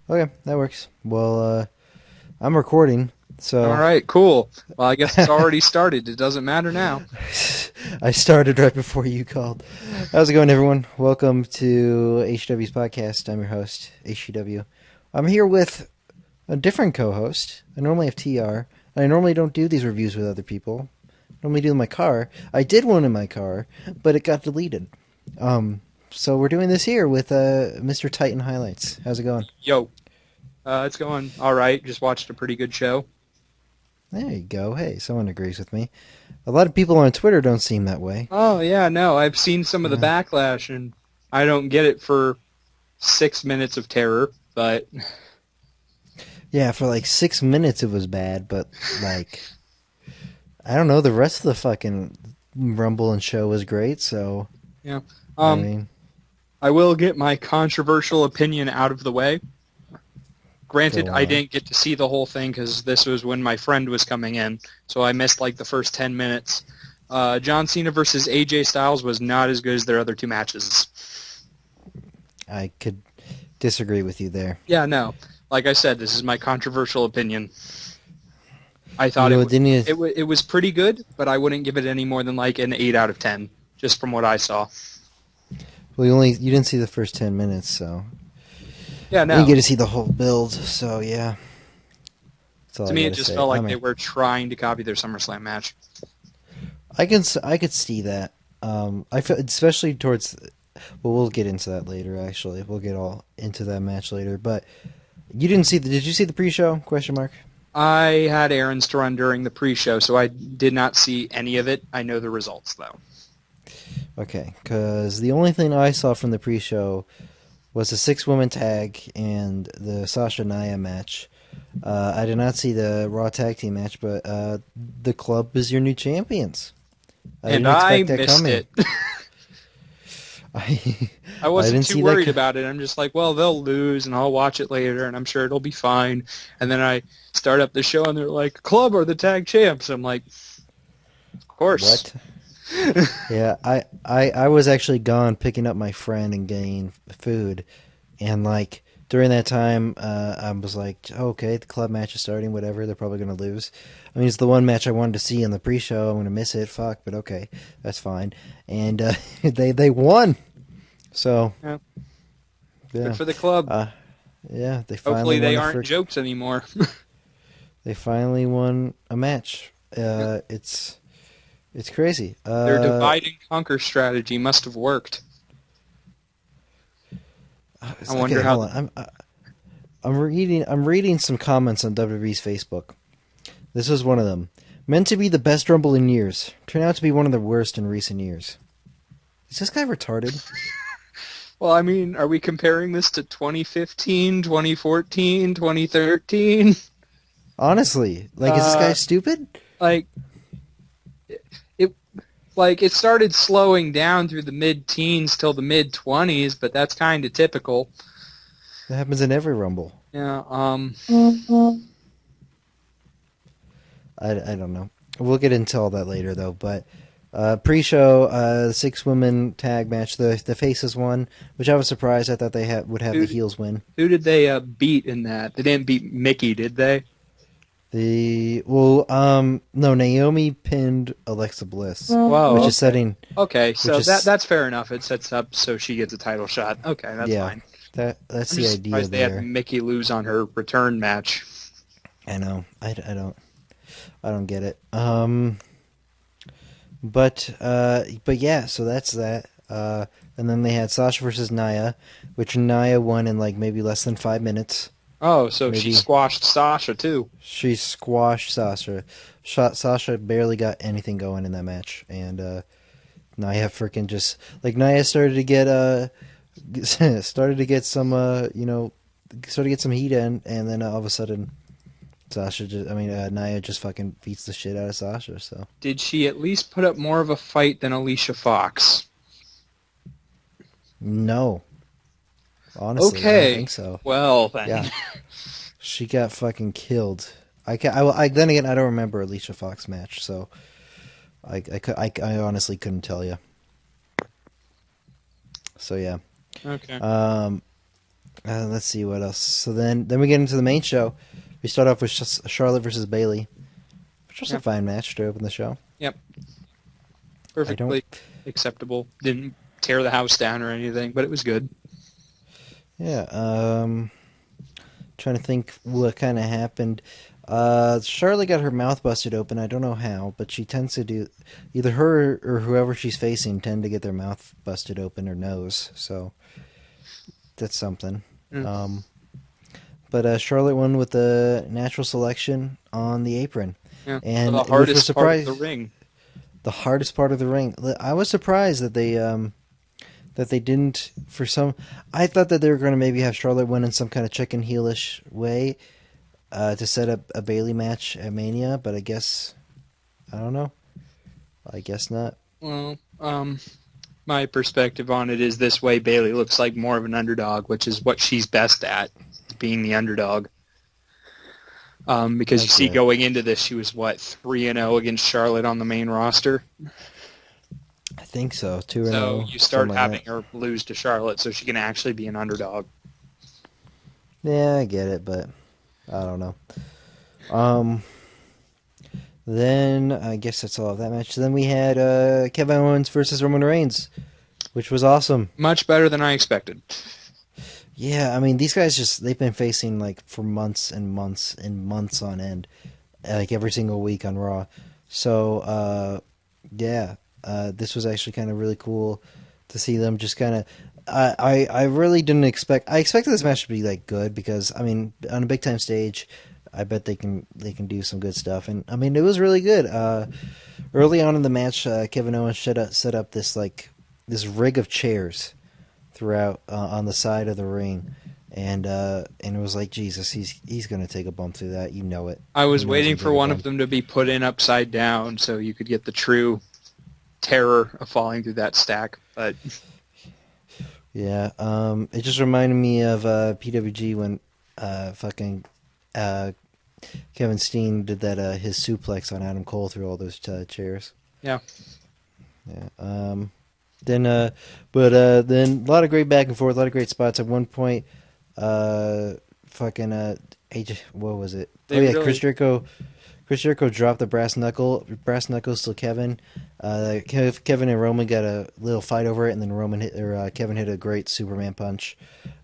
Okay, that works. Well, I'm recording, All so right, cool. Well, I guess it's already started. It doesn't matter now. I started right before you called. How's it going, everyone? Welcome to HW's podcast. I'm your host, HW. I'm here with a different co-host. I normally have TR. And I normally don't do these reviews with other people. I normally do in my car. I did one in my car, but it got deleted. So we're doing this here with Mr. Titanhighlghts. How's it going? Yo, it's going all right. Just watched a pretty good show. There you go. Hey, someone agrees with me. A lot of people on Twitter don't seem that way. Oh yeah, no, I've seen some of the Yeah, backlash, and I don't get it for 6 minutes of terror. But yeah. For like 6 minutes, it was bad, but like I don't know. The rest of the fucking Rumble and show was great. So yeah, I um, mean, I will get my controversial opinion out of the way. Granted, go I on. didn't get to see the whole thing because this was when my friend was coming in, so I missed like the first 10 minutes. John Cena versus AJ Styles was not as good as their other two matches. I could disagree with you there. Yeah, no. Like I said, this is my controversial opinion. I You thought know, didn't you? it was pretty good, but I wouldn't give it any more than like an 8 out of 10, just from what I saw. Well, you didn't see the first 10 minutes, so Yeah, you didn't no. get to see the whole build. So yeah, that's all To I me, it gotta just say. felt I like they mean, were trying to copy their SummerSlam match. I could see that. I feel especially towards. Well, we'll get into that later. Actually, we'll get all into that match later. But you didn't see the? Did you see the pre-show? Question mark. I had errands to run during the pre-show, so I did not see any of it. I know the results, though. Okay, because the only thing I saw from the pre-show was the six-woman tag and the Sasha Nia match. I did not see the Raw tag team match, but the club is your new champions. I And didn't I expect that missed coming. it. I I I wasn't didn't too see that. worried about it. I'm just like, well, they'll lose, and I'll watch it later, and I'm sure it'll be fine. And then I start up the show, and they're like, "Club are the tag champs." I'm like, "Of course." What? Yeah, I was actually gone picking up my friend and getting food, and like during that time, I was like, okay, the club match is starting. Whatever, they're probably gonna lose. I mean, it's the one match I wanted to see in the pre-show. I'm gonna miss it. Fuck, but okay, that's fine. And they won. So Yeah, good yeah, for the club. uh, yeah, they finally Hopefully, won they a aren't frick. jokes anymore. They finally won a match. It's crazy. Their divide and conquer strategy must have worked. I Okay, wonder how. hold on. I'm reading some comments on WWE's Facebook. This is one of them. Meant to be the best Rumble in years. Turned out to be one of the worst in recent years. Is this guy retarded? Well, I mean, are we comparing this to 2015, 2014, 2013? Honestly, like, is this guy Uh, stupid? like it, like it started slowing down through the mid-teens till the mid-20s, but that's kind of typical. That happens in every Rumble. Yeah. I don't know. We'll get into all that later, though. But pre-show, the six women tag match, the faces won, which I was surprised. I thought they would have the Who heels win. who did they beat in that? They didn't beat Mickey, did they? No, Naomi pinned Alexa Bliss, which Whoa. is Okay. setting, Okay. which So is that's fair enough. It sets up so she gets a title shot. Okay, that's yeah, fine. that's I'm the just idea surprised they had there. Mickey lose on her return match. I know. I don't get it. But yeah. So that's that. And then they had Sasha versus Nia, which Nia won in like maybe less than 5 minutes. Oh, so she Maybe squashed Sasha too. she squashed Sasha. Sasha barely got anything going in that match, and Nia freaking just like Nia started to get started to get some started to get some heat in, and then all of a sudden Nia just fucking beats the shit out of Sasha. So Did she at least put up more of a fight than Alicia Fox? no, honestly, I don't Okay. think so. Well then. Yeah, she got fucking killed. I then again I don't remember Alicia Fox match, so I honestly couldn't tell you. So yeah. Okay. Um, Let's see what else. So then we get into the main show. We start off with Charlotte versus Bayley, which was a Yeah. fine match to open the show. Yep. I don't. Perfectly acceptable. Didn't tear the house down or anything, but it was good. Yeah. Trying to think what kind of happened. Charlotte got her mouth busted open. I don't know how, but she tends to do either her or whoever she's facing tend to get their mouth busted open or nose. So that's something. Mm. But Charlotte won with the natural selection on the apron, Yeah. and The which was hardest part of surprised. the ring. The hardest part of the ring. I was surprised that they didn't for some. I thought that they were going to maybe have Charlotte win in some kind of chicken heelish way to set up a Bayley match at Mania, but I guess I don't know. I guess not. Well, my perspective on it is this way: Bayley looks like more of an underdog, which is what she's best at, being the underdog. Because you see, Okay. going into this, she was what 3-0 against Charlotte on the main roster. I think so. 2-0. So you start something like having that. her lose to Charlotte, so she can actually be an underdog. Yeah, I get it, but I don't know. Then I guess that's all of that match. Then we had Kevin Owens versus Roman Reigns, which was awesome. Much better than I expected. Yeah, I mean these guys they've been facing like for months and months and months on end, like every single week on Raw. So this was actually kind of really cool to see them just kind of. I really didn't expect. I expected this match to be like good because I mean on a big time stage, I bet they can do some good stuff. And I mean it was really good. Early on in the match, Kevin Owens set up this rig of chairs throughout on the side of the ring, and it was like Jesus, he's gonna take a bump through that, you know it. I was He knows waiting he'll for take a one bump. of them to be put in upside down so you could get the true terror of falling through that stack. But Yeah, it just reminded me of PWG when fucking Kevin Steen did that his suplex on Adam Cole through all those chairs. yeah, Yeah. Then then a lot of great back and forth, a lot of great spots. At one point, AJ, what was it? They Oh yeah, really- Chris Jericho dropped the brass knuckles to Kevin. Kevin and Roman got a little fight over it, and then Kevin hit a great Superman punch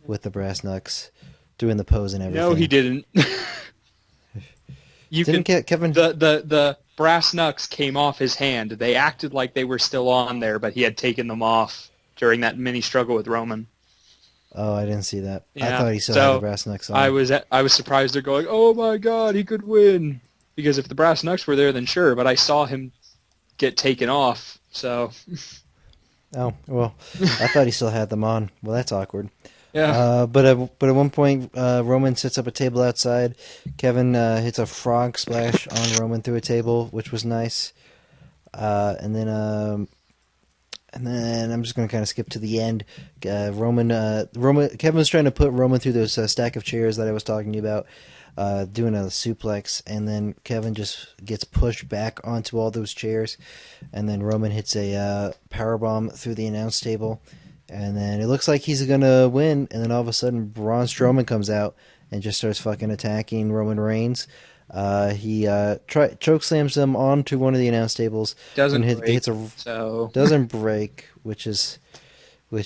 with the brass knucks, doing the pose and everything. no, he didn't. Kevin? The brass knucks came off his hand. They acted like they were still on there, but he had taken them off during that mini struggle with Roman. Oh, I didn't see that. I Yeah, thought he still so had the brass knucks on. I was surprised they're going, oh my god, he could win. Because if the brass knucks were there, then sure, but I saw him get taken off, so Oh well, I thought he still had them on. Well, that's awkward. yeah. But at one point, Roman sets up a table outside. Kevin hits a frog splash on Roman through a table, which was nice. And then I'm just going to kind of skip to the end. Kevin's trying to put Roman through those stack of chairs that I was talking to you about, doing a suplex, and then Kevin just gets pushed back onto all those chairs, and then Roman hits a powerbomb through the announce table. And then it looks like he's going to win, and then all of a sudden Braun Strowman comes out and just starts fucking attacking Roman Reigns. He chokeslams him onto one of the announce tables. Doesn't and break, hits so doesn't break, which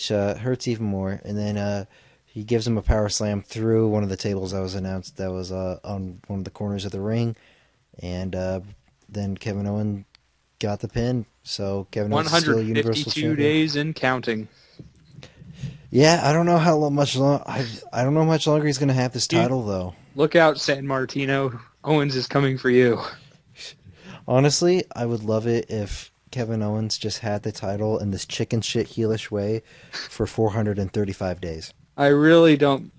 hurts even more. And then he gives him a power slam through one of the tables that was announced that was on one of the corners of the ring. And then Kevin Owens got the pin. So Kevin Owens is still Universal 152 Champion. days and counting. Yeah, I don't know how much long. I don't know how much longer he's going to have this title though. Look out, San Martino. Owens is coming for you. Honestly, I would love it if Kevin Owens just had the title in this chicken shit heelish way for 435 days. I really don't.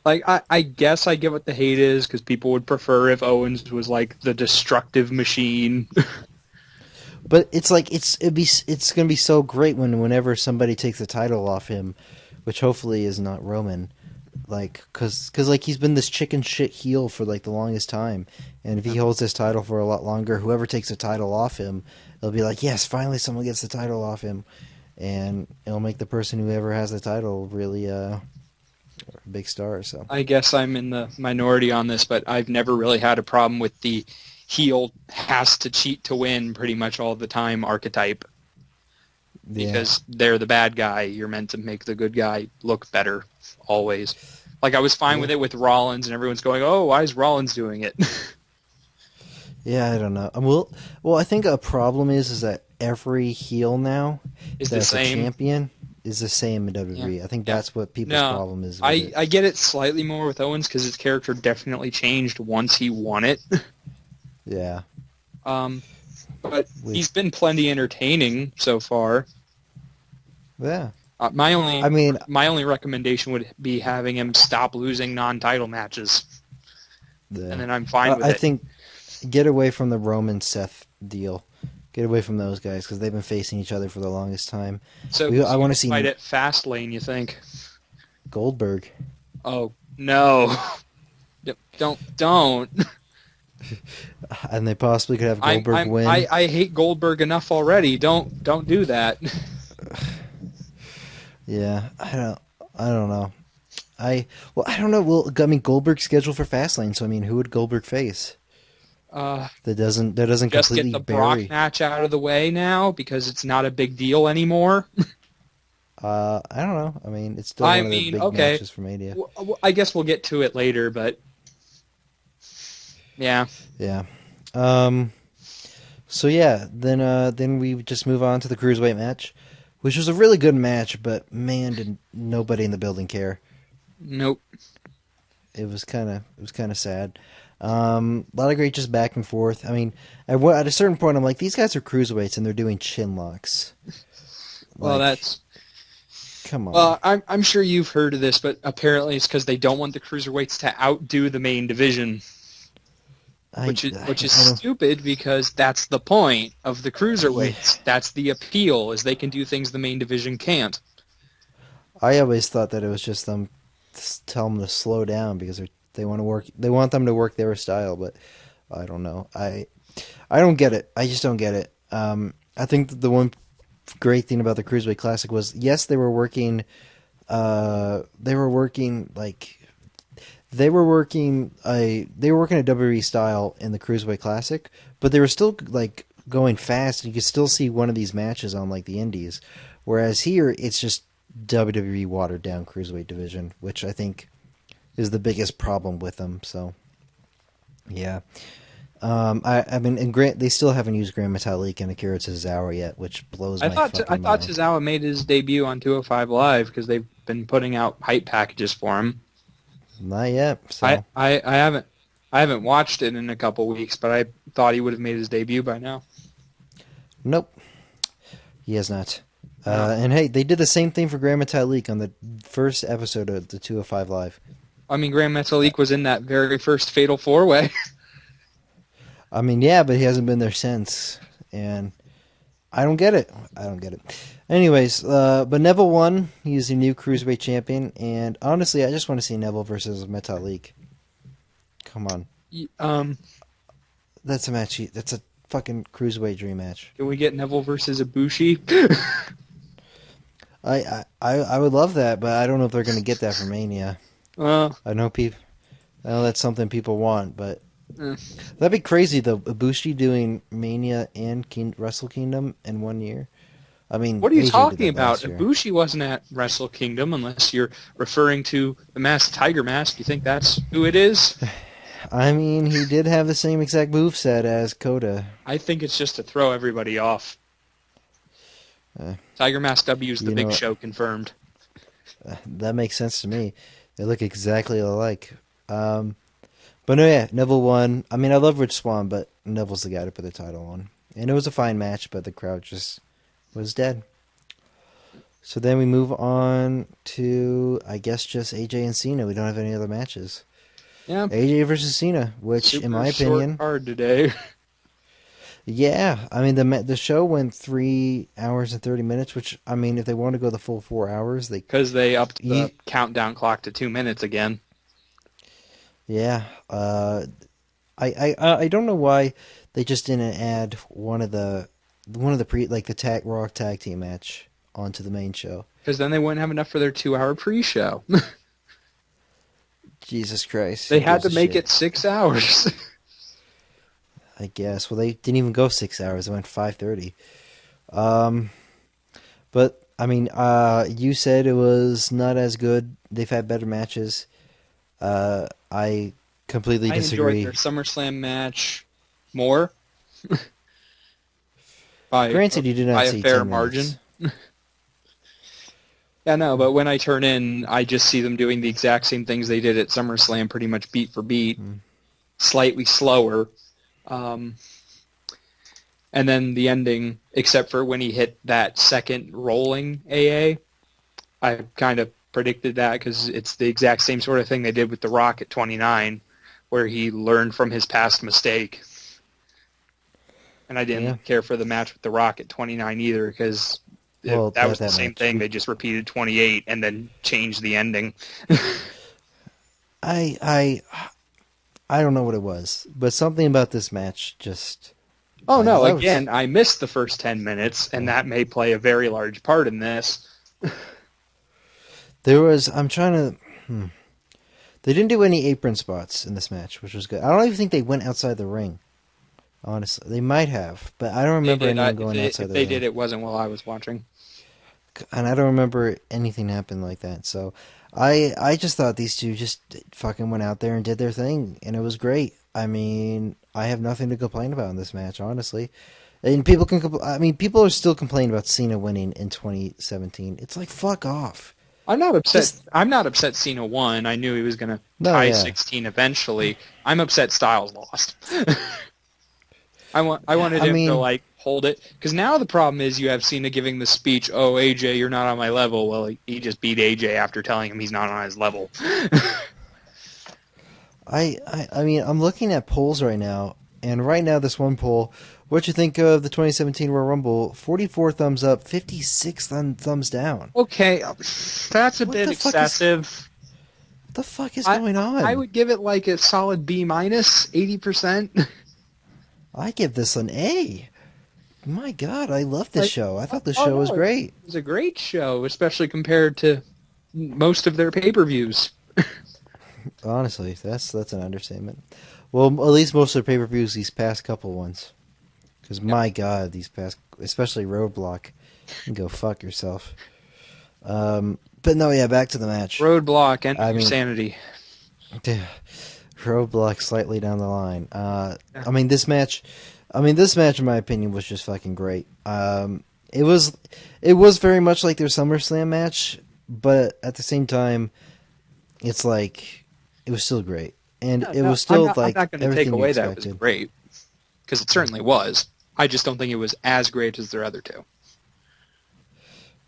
Like, I guess I get what the hate is, because people would prefer if Owens was, like, the destructive machine. But it's like it's going to be so great whenever somebody takes the title off him, which hopefully is not Roman. Like, cause like he's been this chicken shit heel for like the longest time, and if he holds this title for a lot longer, whoever takes the title off him, it'll be like, yes, finally someone gets the title off him, and it'll make the person who ever has the title really big star. So I guess I'm in the minority on this, but I've never really had a problem with the heel has to cheat to win pretty much all the time archetype, yeah, because they're the bad guy. You're meant to make the good guy look better always. Like I was fine yeah, with it with Rollins, and everyone's going, "Oh, why is Rollins doing it?" yeah. I don't know. Well, I think a problem is that every heel now Is the that's a same. champion is the same in Yeah, WWE. I think yeah. that's what people's No, problem is with I it. I get it slightly more with Owens because his character definitely changed once he won it. Yeah, Um, but we, he's been plenty entertaining so far. yeah. My I only mean, my only recommendation would be having him stop losing non-title matches, and the then I'm fine with I it. think get away from the Roman Seth deal. Get away from those guys because they've been facing each other for the longest time. So I who's he want gonna to see fight at Fastlane? You think? Goldberg. Oh no! Don't. And they possibly could have I'm Goldberg I'm I, win. I hate Goldberg enough already. Don't do that. Yeah, I don't know. I don't know. Well, I mean, Goldberg's scheduled for Fastlane, so I mean, who would Goldberg face? Uh, That doesn't just get completely the Brock bury. match out of the way now because it's not a big deal anymore. I don't know. I mean, it's still I one of the mean, big okay. matches for Mania. I guess we'll get to it later, but yeah. Yeah. Um. So yeah, then we just move on to the cruiserweight match, which was a really good match, but man, did nobody in the building care. Nope. It was kind of sad. A lot of great just back and forth. I mean, at a certain point, I'm like, these guys are cruiserweights and they're doing chin locks. Well, Like, that's come on. well. I'm sure you've heard of this, but apparently it's because they don't want the cruiserweights to outdo the main division, I which is I don't. stupid because that's the point of the Yeah, cruiserweights. That's the appeal, is they can do things the main division can't. I always thought that it was just them tell them to slow down because they want to work. They want them to work their style, but I don't know. I don't get it. I just don't get it. I think that the one great thing about the Cruiserweight Classic was yes, they were working. They were working like they were working a WWE style in the Cruiserweight Classic, but they were still like going fast. You could still see one of these matches on like the Indies, whereas here it's just WWE watered down Cruiserweight division, which I think is the biggest problem with them. So yeah. I mean, and Grant, they still haven't used Grand Metalik and Akira Tozawa yet, which blows my I fucking thought mind. Tozawa made his debut on 205 Live because they've been putting out hype packages for him. Not yet. So I haven't watched it in a couple weeks, but I thought he would have made his debut by now. nope, he has not. No. And hey, they did the same thing for Grand Metalik on the first episode of the 205 Live. I mean, Grand Metalik was in that very first Fatal 4-Way. I mean, yeah, but he hasn't been there since, and I don't get it. I don't get it. Anyways, but Neville won. He's the new Cruiserweight champion, and honestly, I just want to see Neville versus Metalik. Come on. um, That's a match. That's a fucking Cruiserweight dream match. can we get Neville versus Ibushi? I would love that, but I don't know if they're going to get that for Mania. uh, I know that's something people want, but eh. that'd be crazy though. Ibushi doing Mania and Wrestle Kingdom in 1 year. I mean, What are you AJ did talking that about? last year. Ibushi wasn't at Wrestle Kingdom unless you're referring to the Masked Tiger Mask. You think that's who it is? I mean, he did have the same exact moveset as Kota. I think it's just to throw everybody off. Tiger Mask W is the You big know, show confirmed. that makes sense to me. They look exactly alike. But no, yeah, Neville won. I mean, I love Rich Swann, but Neville's the guy to put the title on. And it was a fine match, but the crowd just was dead. So then we move on to, I guess, just AJ and Cena. We don't have any other matches. Yeah, AJ versus Cena, which, super in my short opinion, card today. yeah, I mean the show went 3 hours and 30 minutes. Which I mean, if they want to go the full 4 hours, they Because they upped the you, countdown clock to 2 minutes again. yeah. I don't know why they just didn't add one of the the Raw tag team match onto the main show. Because then they wouldn't have enough for their 2-hour pre-show. Jesus Christ. They Who had gives to a make shit? it 6 hours. I guess. Well, they didn't even go 6 hours. They went 5:30. Um, but I mean, you said it was not as good. They've had better matches. I completely I enjoyed disagree. their SummerSlam match more by Granted, you did not by a see fair 10 minutes. margin. Yeah, no, but when I turn in, I just see them doing the exact same things they did at SummerSlam, pretty much beat for beat, Mm. slightly slower. Um, and then the ending, except for when he hit that second rolling AA, I kind of predicted that because it's the exact same sort of thing they did with The Rock at 29, where he learned from his past mistake. And I Yeah. didn't care for the match with The Rock at 29 either because Well, that was the that same match. thing. They just repeated 28 and then changed the ending. I I I don't know what it was, but something about this match just Oh I no, loved. again, I missed the first 10 minutes, and Yeah. that may play a very large part in this. There was. I'm trying to. They didn't do any apron spots in this match, which was good. I don't even think they went outside the ring. Honestly, they might have, but I don't They remember did. anyone If going outside if the they did, ring, it wasn't while I was watching. and I don't remember anything happen like that. So, I just thought these two just fucking went out there and did their thing, and it was great. I mean, I have nothing to complain about in this match, honestly. And people can. I mean, people are still complaining about Cena winning in 2017. It's like fuck off. I'm not upset. Just I'm not upset Cena won. I knew he was going to no, tie yeah. 16 eventually. I'm upset Styles lost. I wanted I him to mean, like hold it because now the problem is you have Cena giving the speech, "Oh AJ, you're not on my level." Well, he just beat AJ after telling him he's not on his level. I mean, I'm looking at polls right now, and right now this one poll, what you think of the 2017 Royal Rumble? 44 thumbs up, 56 thumbs down. Okay, that's a What bit the fuck is excessive. what the fuck is I going I on? would give it like a solid B minus, 80%. I give this an A. My God, I love this Like, show. I thought this oh show was no, it great. was a great show, especially compared to most of their pay-per-views. Honestly, that's an understatement. Well, at least most of the pay-per-views these past couple ones. Because Yep. my God, these past, especially Roadblock, you can go fuck yourself. But no, yeah, back to the match. Roadblock, end of I your mean, sanity. Roadblock slightly down the line. Yeah. This match, in my opinion, was just fucking great. It was very much like their SummerSlam match, but at the same time, it's like it was still great, and No, it no, was still I'm like not going to take everything you away that it was expected. great because it certainly was. I just don't think it was as great as their other two.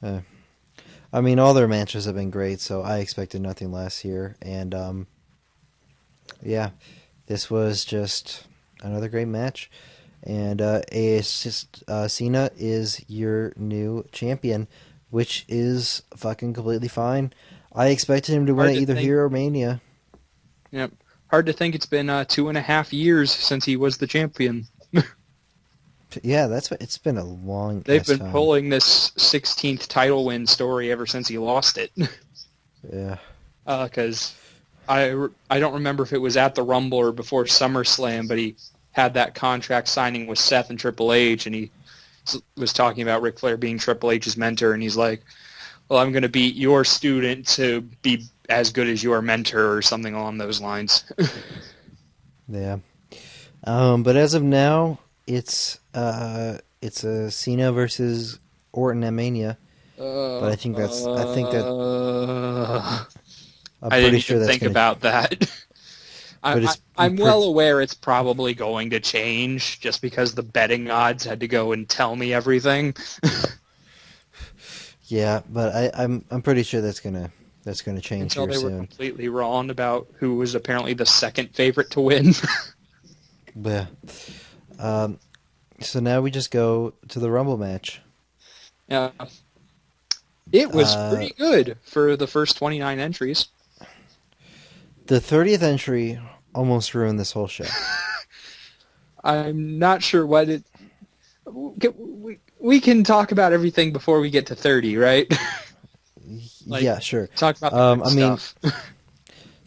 Uh, I mean, all their matches have been great, so I expected nothing less here, and yeah, this was just another great match. And Cena is your new champion, which is fucking completely fine. I expected him to win Hard it to either think. here or Mania. Yep. Hard to think it's been 2.5 years since he was the champion. Yeah, it's been a long They've ass been time. pulling this 16th title win story ever since he lost it. Yeah, Because I don't remember if it was at the Rumble or before SummerSlam, but he had that contract signing with Seth and Triple H, and he was talking about Ric Flair being Triple H's mentor, and he's like, "Well, I'm going to beat your student to be as good as your mentor," or something along those lines. yeah. But as of now, it's a Cena versus Orton at Mania. But Uh, I think that uh, I'm I didn't pretty even sure that's think gonna. about that. But it's I'm well aware it's probably going to change just because the betting odds had to go and tell me everything. yeah. But I'm pretty sure that's gonna change Until here they were soon. completely wrong about who was apparently the second favorite to win. Yeah. Um. So now we just go to the Rumble match. Yeah, it was Uh, pretty good for the first 29 entries. the 30th entry almost ruined this whole show. I'm not sure what it. We can talk about everything before we get to 30, right? Like, Yeah, sure. talk about the good I mean, stuff.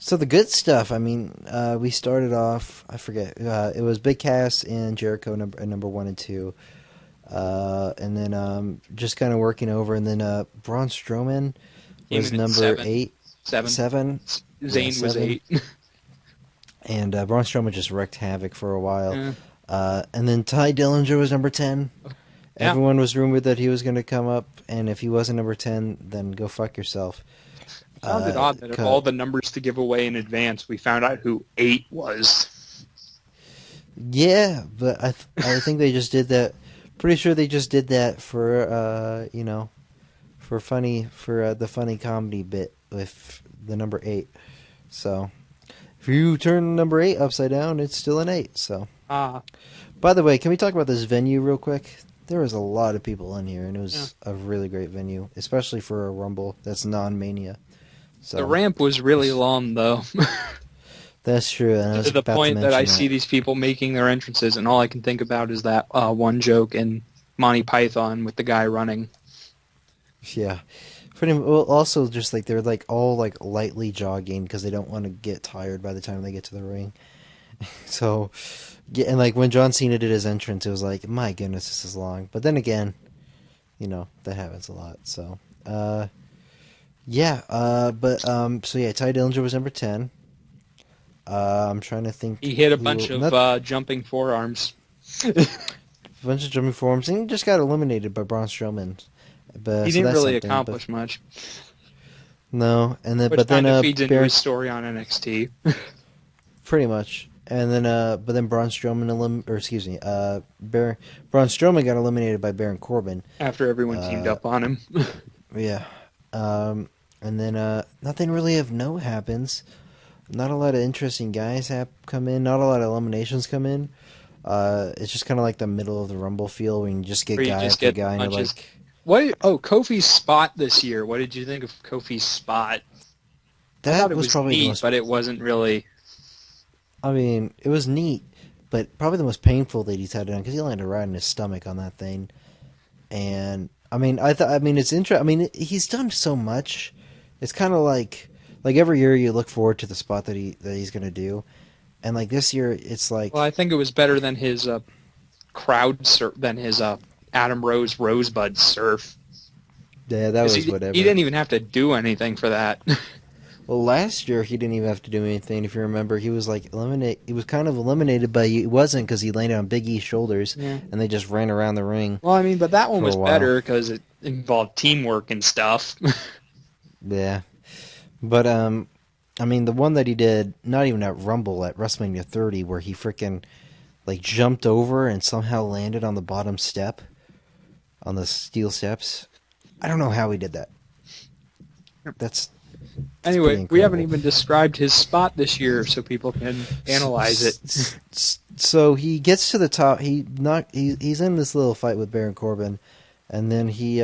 So the good stuff. I mean, we started off. I forget. It was Big Cass and Jericho number 1 and 2, and then just kind of working over, and then Braun Strowman Came was in at number eight, seven. seven, yeah, Zayn was 7, 8. and Braun Strowman just wrecked havoc for a while. Yeah. And then Ty Dillinger was number 10. Yeah. Everyone was rumored that he was going to come up, and if he wasn't number 10, then go fuck yourself. Found it odd that of all the numbers to give away in advance, we found out who 8 was. Yeah, but I think they just did that. Pretty sure they just did that for for the funny comedy bit with the number 8. So if you turn number 8 upside down, it's still an 8. So. By the way, can we talk about this venue real quick? There was a lot of people in here, and it was a really great venue, especially for a Rumble that's non-Mania. So, the ramp was really long, though. That's true. And I was to the about point to that I mention see these people making their entrances, and all I can think about is that one joke in Monty Python with the guy running. Yeah. Pretty well, also just like they're like all like lightly jogging because they don't want to get tired by the time they get to the ring. So, yeah, and like when John Cena did his entrance, it was like, my goodness, this is long. But then again, that happens a lot. So, so yeah, Ty Dillinger was number 10. I'm trying to think. He hit a bunch of jumping forearms. A bunch of jumping forearms, and he just got eliminated by Braun Strowman. But he didn't really accomplish much. No, and then Which kind of feeds into his story on NXT. Pretty much. And then, but then Braun Strowman Braun Strowman got eliminated by Baron Corbin after everyone teamed up on him. Yeah, and then nothing really of note happens. Not a lot of interesting guys come in. Not a lot of eliminations come in. It's just kind of like the middle of the Rumble feel when you just get guy after guy, and you're like, what? Oh, Kofi's spot this year. What did you think of Kofi's spot? I thought it was probably neat, but it wasn't really. I mean, it was neat, but probably the most painful that he's had done because he landed right in his stomach on that thing. And I mean, it's interesting. I mean, he's done so much. It's kind of like every year you look forward to the spot that he's going to do, and like this year it's like. Well, I think it was better than his Adam Rose Rosebud surf. Yeah, that was whatever. He didn't even have to do anything for that. Well, last year he didn't even have to do anything. If you remember, he was like He was kind of eliminated, but he wasn't because he landed on Big E's shoulders, and they just ran around the ring. Well, I mean, but that one was better because it involved teamwork and stuff. Yeah, but I mean, the one that he did, not even at Rumble, at WrestleMania 30, where he freaking like jumped over and somehow landed on the bottom step, on the steel steps. I don't know how he did that. Anyway, we haven't even described his spot this year, so people can analyze it. So he gets to the top. He's in this little fight with Baron Corbin, and then he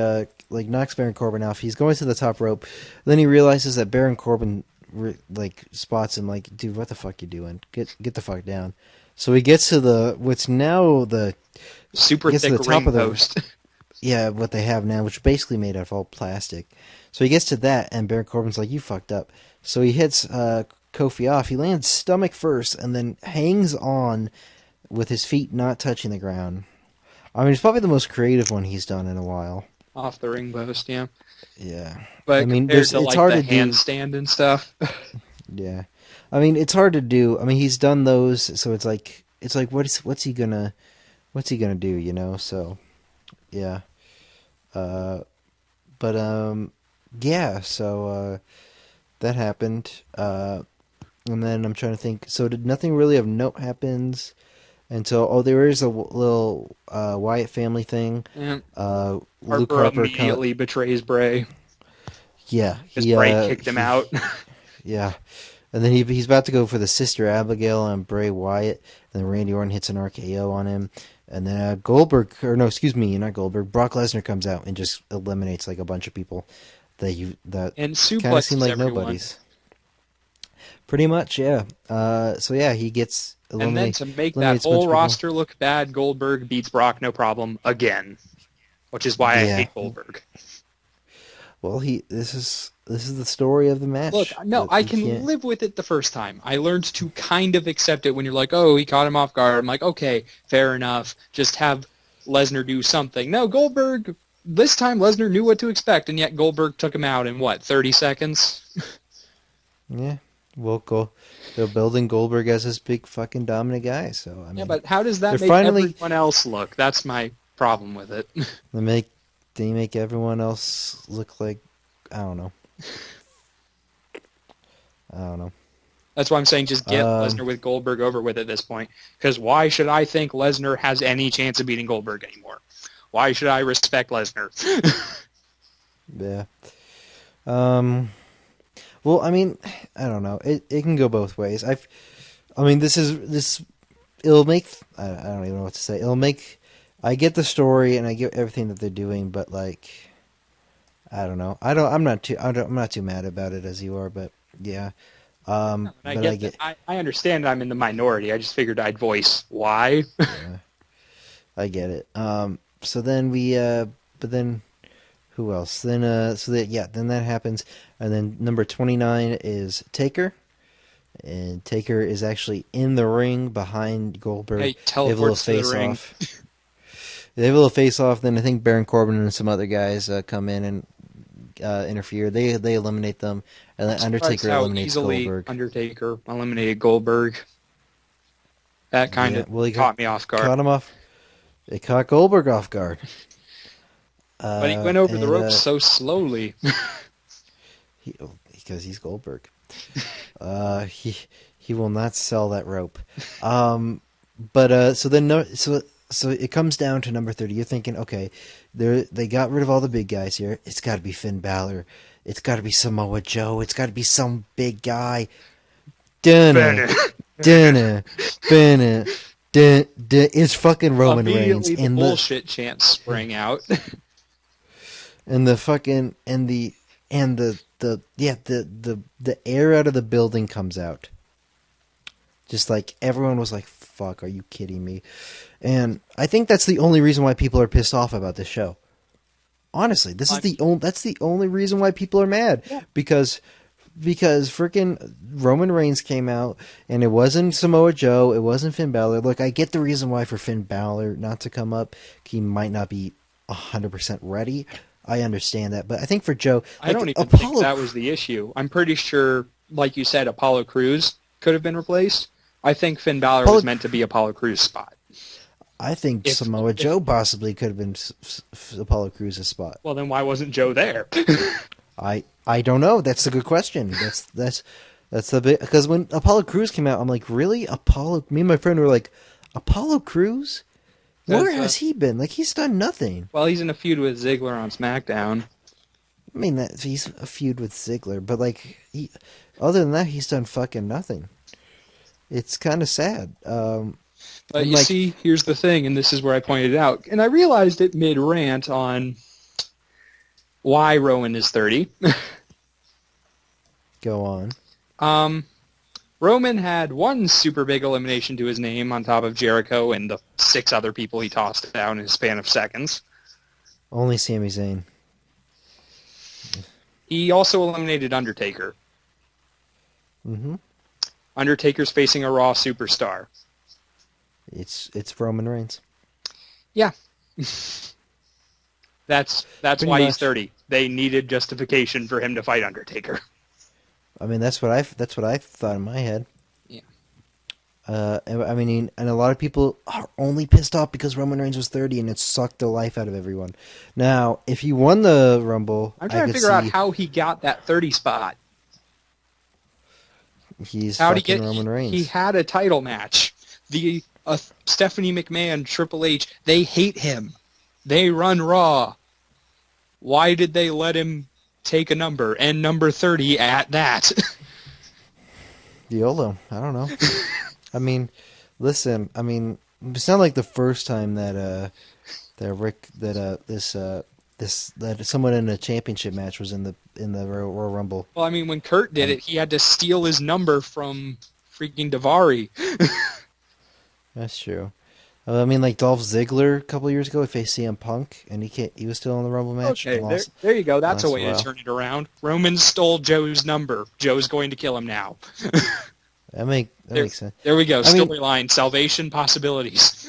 knocks Baron Corbin off. He's going to the top rope. Then he realizes that Baron Corbin spots him like, dude, what the fuck you doing? Get the fuck down. So he gets to what's now the super thick ring post. Yeah, what they have now, which is basically made out of all plastic. So he gets to that, and Baron Corbin's like, you fucked up. So he hits Kofi off. He lands stomach first, and then hangs on with his feet not touching the ground. I mean, it's probably the most creative one he's done in a while. Off the ring post, yeah. Yeah. But I mean, it's hard to do. Handstand and stuff. Yeah. I mean, it's hard to do. I mean, he's done those, so it's like what's he gonna do, So, yeah. Yeah, so that happened. And then I'm trying to think. So did nothing really of note happens until there is a little Wyatt family thing. Yeah. Luke Harper immediately betrays Bray. Yeah, Bray kicked him out. Yeah, and then he's about to go for the Sister Abigail on Bray Wyatt, and then Randy Orton hits an RKO on him. And then Brock Lesnar comes out and just eliminates like a bunch of people that and kind of seem like everyone. Nobodies. Pretty much, yeah. So yeah, he gets eliminated. And then to make that whole roster look bad, Goldberg beats Brock no problem again, which is why I hate Goldberg. Well, this is the story of the Look, match. no, I You can can't. live with it the first time. I learned to kind of accept it when you're like, oh, he caught him off guard. I'm like, okay, fair enough. Just have Lesnar do something. No, Goldberg, this time Lesnar knew what to expect, and yet Goldberg took him out in, what, 30 seconds? Yeah, well, they're building Goldberg as this big fucking dominant guy. So I Yeah, mean, but how does they're that make finally everyone else look? That's my problem with it. they make they make everyone else look like I don't know. I don't know. That's why I'm saying just get Um, Lesnar with Goldberg over with at this point. Because why should I think Lesnar has any chance of beating Goldberg anymore? Why should I respect Lesnar? yeah. Um, well, I mean, I don't know. It can go both ways. I mean, this. It'll make. I don't even know what to say. It'll make. I get the story and I get everything that they're doing, but like, I don't know. I don't. I'm not too. I'm not too mad about it as you are, but yeah. And I But I get that. get. I understand I'm in the minority. I just figured I'd voice why. Yeah, I get it. So then but then who else? Then so that yeah, then that happens, and then number 29 is Taker, and Taker is actually in the ring behind Goldberg. Hey, They have a little teleports to the face ring. off. They have a little face off. Then I think Baron Corbin and some other guys come in and interfere. They eliminate them, and I'm then surprised Undertaker how eliminates easily Goldberg. Undertaker eliminated Goldberg. That kind Yeah, of well, he caught me off guard. caught him off. It caught Goldberg off guard. But he went over the And ropes so slowly. because he's Goldberg. He will not sell that rope. But so then no so it comes down to number 30. You're thinking, okay, they got rid of all the big guys here. It's got to be Finn Balor. It's got to be Samoa Joe. It's got to be some big guy. Dunna, Bennett. dunna, dunna, dun, dun. It's fucking Roman Reigns Immediately the and bullshit chants sprang out. the fucking and the air out of the building comes out. Just like everyone was like, "Fuck, are you kidding me?" And I think that's the only reason why people are pissed off about this show. Honestly, that's the only reason why people are mad Yeah. because freaking Roman Reigns came out and it wasn't Samoa Joe, it wasn't Finn Balor. Look, I get the reason why for Finn Balor not to come up. He might not be 100% ready. I understand that, but I think for Joe, I don't even think Apollo, that was the issue. I'm pretty sure, like you said, Apollo Crews could have been replaced. I think Finn Balor Apollo was meant to be Apollo Crews' spot. I think If, Samoa Joe possibly could have been Apollo Crews' spot. well, then why wasn't Joe there? I don't know. That's a good question. That's the bit because when Apollo Crews came out, I'm like, really, Apollo? Me and my friend were like, Apollo Crews? Where has he been? Like, he's done nothing. Well, he's in a feud with Ziggler on SmackDown. I mean, he's a feud with Ziggler, but like, other than that, he's done fucking nothing. It's kind of sad. But and you like, see, here's the thing, and this is where I pointed it out, and I realized it mid-rant on why Rowan is 30. go on. Roman had one super big elimination to his name on top of Jericho and the 6 other people he tossed down in a span of seconds. Only Sami Zayn. He also eliminated Undertaker. Mm-hmm. Undertaker's facing a Raw superstar. It's Roman Reigns. Yeah. That's Pretty why much. he's 30. They needed justification for him to fight Undertaker. I mean, that's what I thought in my head. Yeah. I mean, and a lot of people are only pissed off because Roman Reigns was 30 and it sucked the life out of everyone. Now, if he won the Rumble, I'm trying to figure out how he got that 30 spot. He's How'd he fucking get? Roman Reigns. He had a title match. The Stephanie McMahon, Triple H, they hate him. They run Raw. Why did they let him take a number and number 30 at that? YOLO. I don't know. I mean, listen. I mean, it's not like the first time that someone in a championship match was in the Royal Rumble. Well, I mean, when Kurt did it, he had to steal his number from freaking Davari. That's true. I mean, like Dolph Ziggler a couple years ago, he faced CM Punk, and he was still in the Rumble match Okay, and there you go. That's a lost a way to while. turn it around. Roman stole Joe's number. Joe's going to kill him now. That There, makes sense. there we go. I mean, Storyline, salvation possibilities.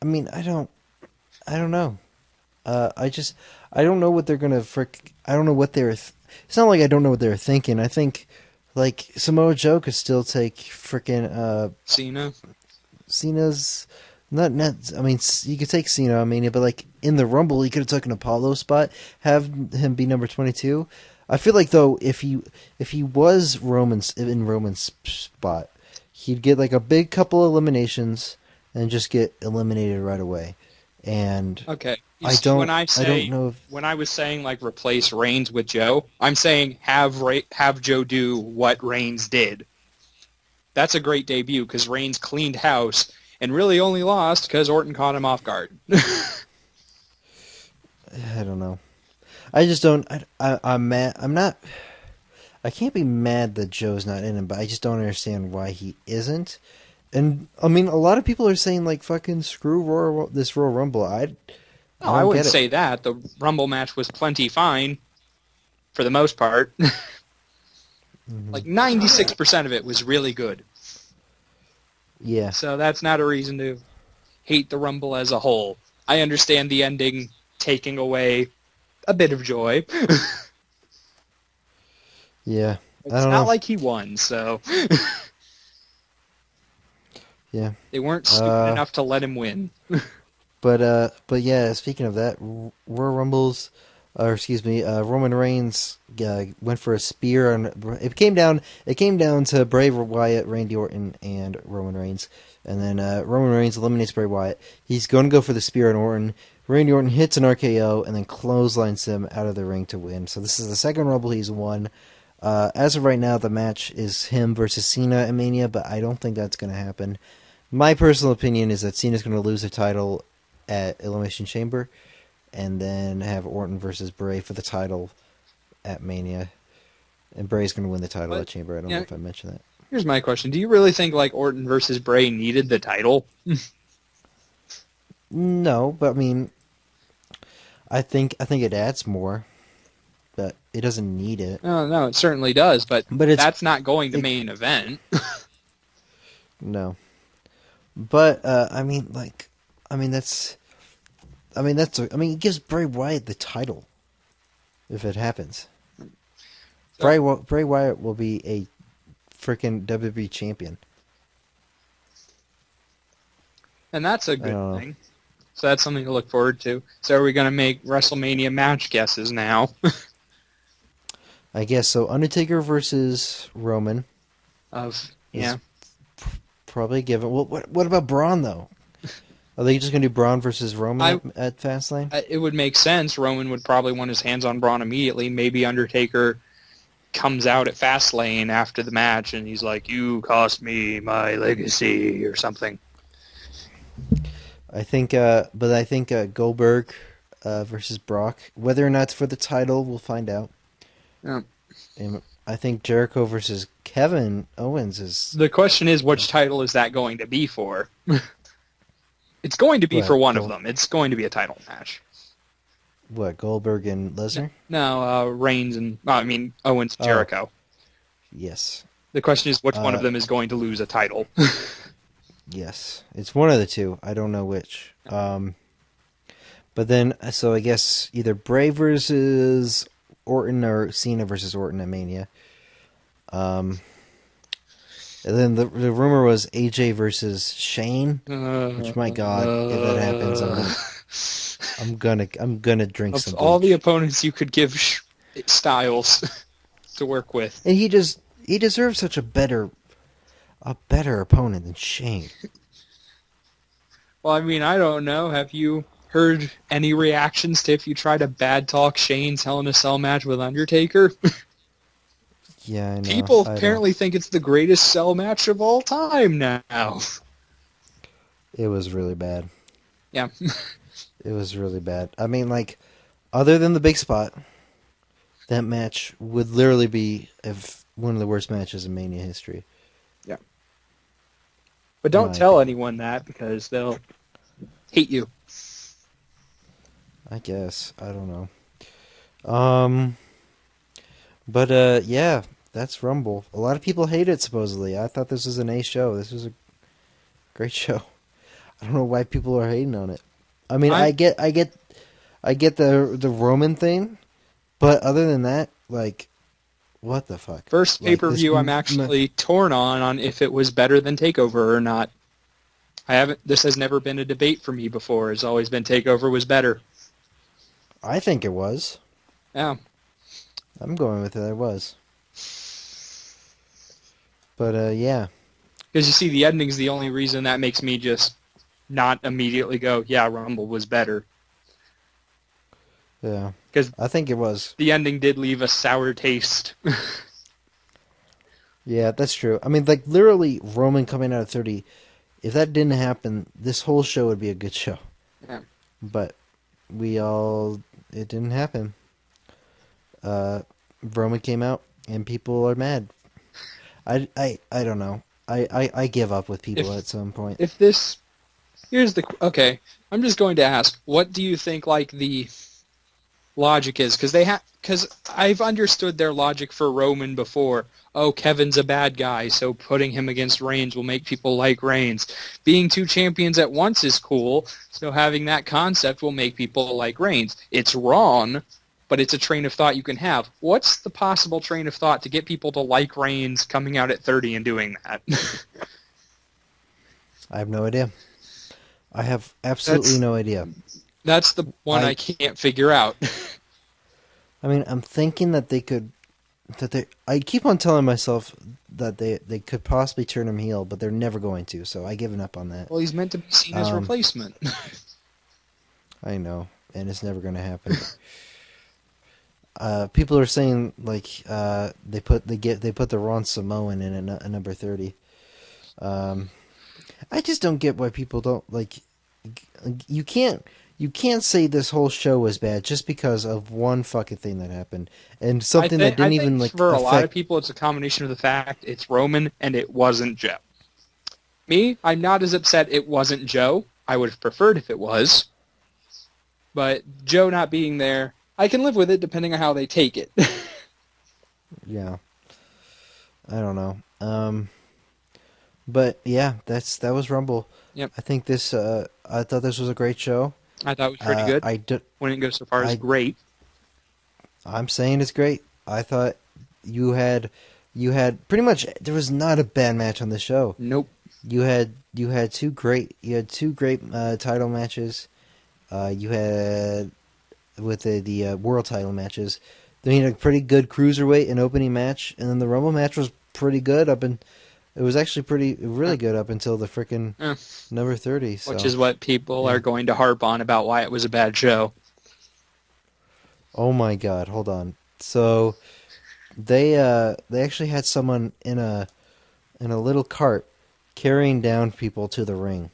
I don't know. I don't know what they're gonna frick. I don't know what they're. It's not like I don't know what they're thinking. I think like Samoa Joe could still take frickin' Cena. Cena's not. I mean, you could take Cena. I mean, but like in the Rumble, he could have taken Apollo spot, have him be number 22. I feel like though, if he was Roman's spot, he'd get like a big couple eliminations and just get eliminated right away. And Okay. You I see, don't I don't know if when I was saying like replace Reigns with Joe, I'm saying have Joe do what Reigns did. That's a great debut because Reigns cleaned house and really only lost because Orton caught him off guard. I don't know. I just don't. I'm mad. I'm not. I can't be mad that Joe's not in him, but I just don't understand why he isn't. And I mean, a lot of people are saying like fucking screw this Royal Rumble. No, I I don't wouldn't get it. say that. The Rumble match was plenty fine for the most part. Hmm. Like 96% of it was really good. Yeah, So that's not a reason to hate the Rumble as a whole. I understand the ending taking away a bit of joy. yeah. I It's don't not know. like he won, so Yeah. they weren't stupid Uh, enough to let him win. but yeah. Speaking of that, Royal Rumbles, or excuse me, Roman Reigns went for a spear, and It came down to Bray Wyatt, Randy Orton, and Roman Reigns, and then Roman Reigns eliminates Bray Wyatt. He's going to go for the spear on Orton. Randy Orton hits an RKO and then clotheslines him out of the ring to win. So this is the second Rumble he's won. As of right now, the match is him versus Cena at Mania, but I don't think that's going to happen. My personal opinion is that Cena's going to lose the title at Elimination Chamber, and then have Orton versus Bray for the title at Mania. And Bray's going to win the title But at Chamber. I don't know yeah, if I mentioned that. here's my question: do you really think like Orton versus Bray needed the title? No, but I mean, I think it adds more, but it doesn't need it. Oh, no, it certainly does, but But it's that's not going to it main event. no. But I mean, it gives Bray Wyatt the title if it happens. So, Bray Wyatt will be a freaking WWE champion. and that's a I don't good know. thing. So that's something to look forward to. So are we going to make WrestleMania match guesses now? I guess so. Undertaker versus Roman Of is yeah, probably a given. Well, what about Braun though? Are they just gonna do Braun versus Roman I at Fastlane? it would make sense. Roman would probably want his hands on Braun immediately. Maybe Undertaker comes out at Fastlane after the match and he's like, "You cost me my legacy" or something. But I think Goldberg versus Brock. Whether or not it's for the title, we'll find out. Yeah. And I think Jericho versus Kevin Owens is The question is, which title is that going to be for? It's going to be for what one of them. It's going to be a title match. Goldberg and Lesnar. No, Reigns and Owens and Oh Jericho. yes, The question is, which one of uh, them is going to lose a title? yes. It's one of the two. I don't know which. But then so I guess either Bray versus Orton or Cena versus Orton at Mania. Um, and then the rumor was AJ versus Shane, which my God, if that happens, I'm gonna drink of some all the bleach. opponents you could give Styles to work with. And he deserves such a better opponent than Shane. Well, I don't know. Have you heard any reactions to if you try to bad talk Shane's Hell in a Cell match with Undertaker? Yeah, I know. People I don't. apparently think it's the greatest cell match of all time now. It was really bad. Yeah. It was really bad. I mean, like, other than the big spot, that match would literally be one of the worst matches in Mania history. Yeah. But in don't my tell opinion. anyone that because they'll hate you. I guess. I don't know. But yeah, that's Rumble. A lot of people hate it supposedly. I thought this was an A show. This was a great show. I don't know why people are hating on it. I mean, I'm I get the Roman thing, but other than that, like, what the fuck? first Like this. pay-per-view I'm actually torn on if it was better than Takeover or not. I haven't. This has never been a debate for me before. It's always been Takeover was better. I think it was. Yeah. I'm going with it. It was. But yeah, Because you see, the ending's the only reason that makes me just not immediately go, yeah, Rumble was better. yeah. Because I think it was. the ending did leave a sour taste. Yeah, that's true. I mean, like literally Roman coming out of 30. If that didn't happen, this whole show would be a good show. Yeah. But it didn't happen. Roman came out and people are mad. I don't know. I give up with people If at some point. if this here's the okay, I'm just going to ask, what do you think like the logic is? Because I've understood their logic for Roman before. Oh, Kevin's a bad guy, so putting him against Reigns will make people like Reigns. Being two champions at once is cool, so having that concept will make people like Reigns. It's wrong, but it's a train of thought you can have. What's the possible train of thought to get people to like Reigns coming out at 30 and doing that? I have no idea. I have absolutely That's no idea. that's the one I I can't figure out. I mean, I'm thinking that they could that they I keep on telling myself that they could possibly turn him heel, but they're never going to. So I given up on that. Well, he's meant to be seen as replacement. I know, and it's never going to happen. People are saying like they put the Ron Samoan in at number 30. I just don't get why people don't like. You can't say this whole show was bad just because of one fucking thing that happened and something that I didn't think even like for a lot of affect. people, it's a combination of the fact it's Roman and it wasn't Joe. Me, I'm not as upset it wasn't Joe. I would have preferred if it was. But Joe not being there, I can live with it depending on how they take it. Yeah, I don't know. But yeah, that was Rumble. Yep. I think this. I thought this was a great show. I thought it was pretty good. I do, Wouldn't go so far as I great. I'm saying it's great. I thought you had pretty much there was not a bad match on the show. Nope. You had two great title matches. You had with the world title matches. Then you had a pretty good cruiserweight and opening match, and then the Rumble match was pretty good it was actually really good up until the frickin' number 30. So. Which is what people Yeah. are going to harp on about why it was a bad show. Oh my God! Hold on. So they actually had someone in a little cart carrying down people to the ring.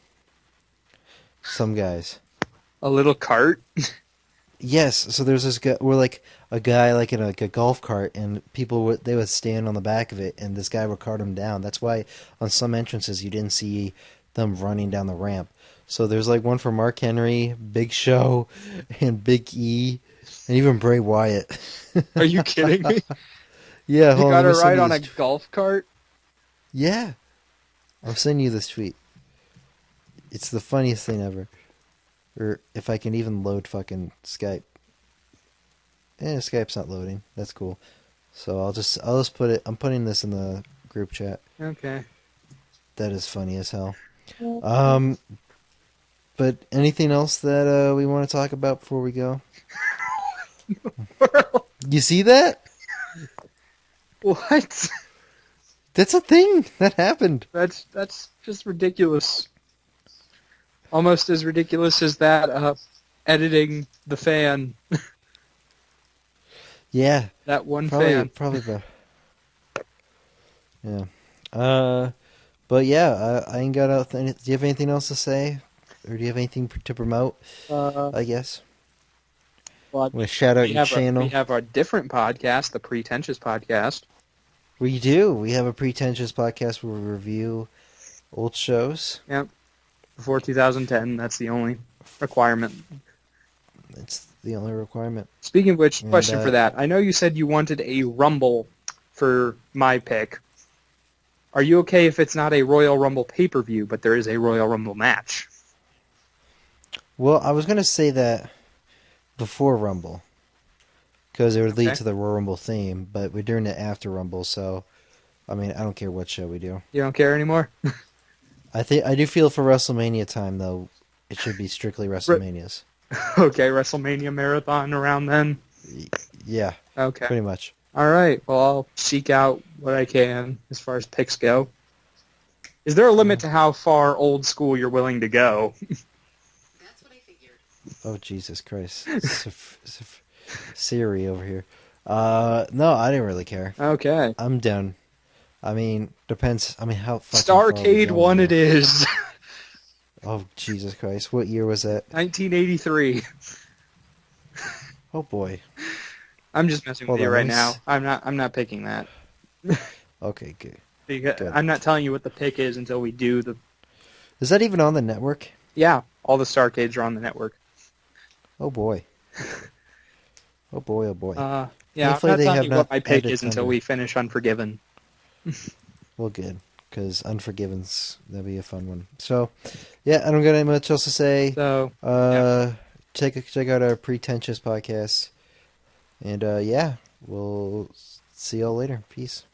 Some guys. A little cart? Yes. So there's this guy. We're like a guy like in a golf cart, and they would stand on the back of it, and this guy would cart them down. That's why on some entrances you didn't see them running down the ramp. So there's like one for Mark Henry, Big Show, and Big E, and even Bray Wyatt. Are you kidding me? Yeah, You hold got let to me send ride you on a this golf cart? Yeah. I'll send you this tweet. It's the funniest thing ever. Or if I can even load fucking Skype. Skype's not loading. That's cool. So I'll just put it. I'm putting this in the group chat. Okay. That is funny as hell. But anything else that we want to talk about before we go? You see that? What? That's a thing that happened. That's just ridiculous. Almost as ridiculous as that editing the fan. Yeah. That one Probably fan. about. Yeah. But yeah, I ain't got do you have anything else to say? Or do you have anything to promote? I guess. Well, I'm going to shout out your channel. We have our different podcast, the Pretentious Podcast. We do. We have a pretentious podcast where we review Old shows. Yep. Before 2010, that's the only requirement. It's the only requirement. Speaking of which, And question for that. I know you said you wanted a Rumble for my pick. Are you okay if it's not a Royal Rumble pay-per-view, but there is a Royal Rumble match? well, I was gonna say that before Rumble because it would lead Okay. to the Royal Rumble theme, but we're doing it after Rumble, so I mean, I don't care what show we do. You don't care anymore? I do feel for WrestleMania time though, it should be strictly Re- WrestleManias. Okay, WrestleMania marathon around then. Yeah, Okay. pretty much. All right. Well, I'll seek out what I can as far as picks go. Is there a limit to how far old school you're willing to go? That's what I figured. Oh Jesus Christ, Siri over here. No, I didn't really care. Okay. I'm down. I mean, depends. I mean, how fucking far are we Starcade going one here? it is. Oh Jesus Christ! What year was that? 1983. Oh boy. I'm just messing Hold with you on, right let me now. I'm not picking that. Okay, good. Because Good. I'm not telling you what the pick is until we do the. Is that even on the network? Yeah, all the Starcades are on the network. Oh boy. Oh boy. Oh boy. Yeah, Thankfully, I'm not they telling have you not what my pick added is until Thunder. we finish Unforgiven. Well, good, because Unforgiven's that'd be a fun one. So, yeah, I don't got much else to say. So, yeah. Check out our pretentious podcast, and yeah, we'll see y'all later. Peace.